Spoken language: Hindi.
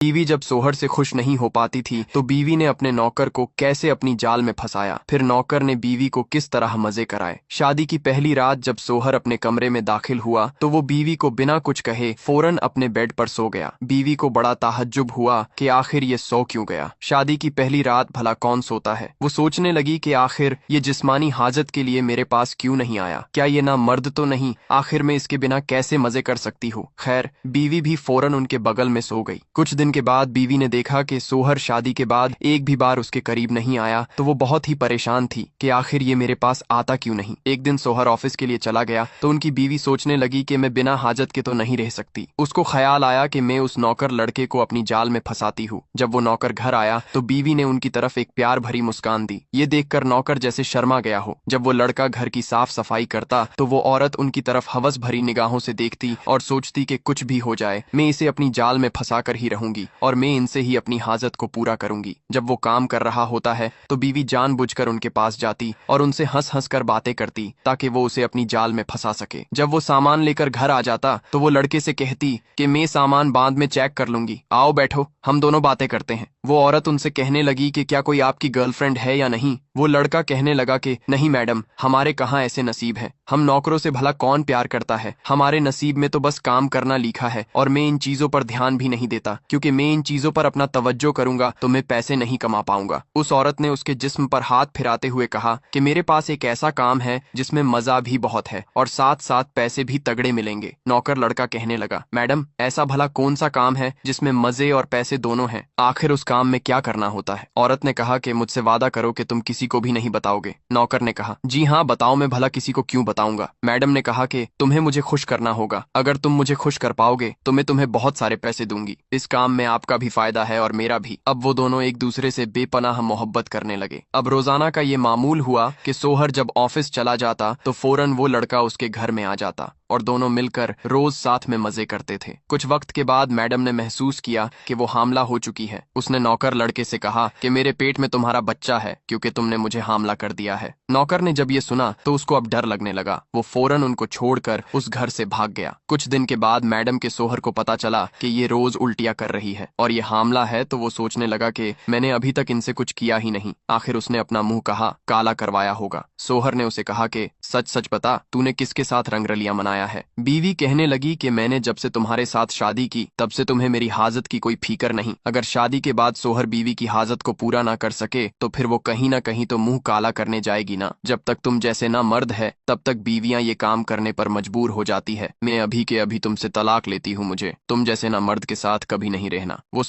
बीवी जब सोहर से खुश नहीं हो पाती थी तो बीवी ने अपने नौकर को कैसे अपनी जाल में फंसाया, फिर नौकर ने बीवी को किस तरह मजे कराए। शादी की पहली रात जब सोहर अपने कमरे में दाखिल हुआ तो वो बीवी को बिना कुछ कहे फौरन अपने बेड पर सो गया। बीवी को बड़ा ताज्जुब हुआ कि आखिर ये सो क्यों गया। शादी की पहली रात भला कौन सोता है। वो सोचने लगी कि आखिर ये जिस्मानी हाजत के लिए मेरे पास क्यों नहीं आया। क्या ये ना मर्द तो नहीं, आखिर मैं इसके बिना कैसे मजे कर सकती हूँ। खैर, बीवी भी फौरन उनके बगल में सो गई। कुछ दिन के बाद बीवी ने देखा कि सोहर शादी के बाद एक भी बार उसके करीब नहीं आया तो वो बहुत ही परेशान थी कि आखिर ये मेरे पास आता क्यों नहीं। एक दिन सोहर ऑफिस के लिए चला गया तो उनकी बीवी सोचने लगी कि मैं बिना हाजत के तो नहीं रह सकती। उसको ख्याल आया कि मैं उस नौकर लड़के को अपनी जाल में फंसाती हूँ। जब वो नौकर घर आया तो बीवी ने उनकी तरफ एक प्यार भरी मुस्कान दी। ये देखकर नौकर जैसे शर्मा गया हो। जब वो लड़का घर की साफ सफाई करता तो वो औरत उनकी तरफ हवस भरी निगाहों से देखती और सोचती कि कुछ भी हो जाए मैं इसे अपनी जाल में फंसा कर ही रहूंगी और मैं इनसे ही अपनी हाजत को पूरा करूंगी। जब वो काम कर रहा होता है तो बीवी जानबूझकर उनके पास जाती और उनसे हंस हंस कर बातें करती ताकि वो उसे अपनी जाल में फंसा सके। जब वो सामान लेकर घर आ जाता तो वो लड़के से कहती कि मैं सामान बाद में चेक कर लूंगी, आओ बैठो हम दोनों बातें करते हैं। वो औरत उनसे कहने लगी कि क्या कोई आपकी गर्लफ्रेंड है या नहीं। वो लड़का कहने लगा कि नहीं मैडम, हमारे कहाँ ऐसे नसीब है। हम नौकरों से भला कौन प्यार करता है। हमारे नसीब में तो बस काम करना लिखा है और मैं इन चीजों पर ध्यान भी नहीं देता, क्योंकि मैं इन चीजों पर अपना तवज्जो करूंगा तो मैं पैसे नहीं कमा पाऊंगा। उस औरत ने उसके जिस्म पर हाथ फिराते हुए कहा कि मेरे पास एक ऐसा काम है जिसमें मजा भी बहुत है और साथ साथ पैसे भी तगड़े मिलेंगे। नौकर लड़का कहने लगा, मैडम ऐसा भला कौन सा काम है जिसमें मजे और पैसे दोनों हैं। आखिर उस काम में क्या करना होता है। औरत ने कहा कि मुझसे वादा करो कि तुम किसी को भी नहीं बताओगे। नौकर ने कहा, जी हाँ बताओ, मैं भला किसी को क्यों बताऊंगा। मैडम ने कहा कि तुम्हें मुझे खुश करना होगा। अगर तुम मुझे खुश कर पाओगे तो मैं तुम्हें बहुत सारे पैसे दूंगी। इस काम में आपका भी फायदा है और मेरा भी। अब वो दोनों एक दूसरे से बेपनाह मोहब्बत करने लगे। अब रोजाना का ये मामूल हुआ कि सोहर जब ऑफिस चला जाता तो फौरन वो लड़का उसके घर में आ जाता और दोनों मिलकर रोज साथ में मजे करते थे। कुछ वक्त के बाद मैडम ने महसूस किया कि वो हामला हो चुकी है। उसने नौकर लड़के से कहा कि मेरे पेट में तुम्हारा बच्चा है क्योंकि तुमने मुझे हामला कर दिया है। नौकर ने जब ये सुना तो उसको अब डर लगने लगा। वो फौरन उनको छोड़कर उस घर से भाग गया। कुछ दिन के बाद मैडम के सोहर को पता चला कि ये रोज उल्टियां कर रही है और ये हामला है तो वो सोचने लगा कि मैंने अभी तक इनसे कुछ किया ही नहीं। आखिर उसने अपना मुंह कहा काला करवाया होगा। सोहर ने उसे कहा कि सच सच बता, तूने किसके साथ रंगरलियां मनाया है। बीवी कहने लगी कि मैंने जब से तुम्हारे साथ शादी की तब से तुम्हें मेरी हाजत की कोई फिक्र नहीं। अगर शादी के बाद सोहर बीवी की हाजत को पूरा ना कर सके तो फिर वो कहीं ना कहीं तो मुंह काला करने जाएगी ना। जब तक तुम जैसे ना मर्द है तब तक बीवियां ये काम करने पर मजबूर हो जाती है। मैं अभी के अभी तुमसे तलाक लेती हूँ। मुझे तुम जैसे ना मर्द के साथ कभी नहीं रहना। वो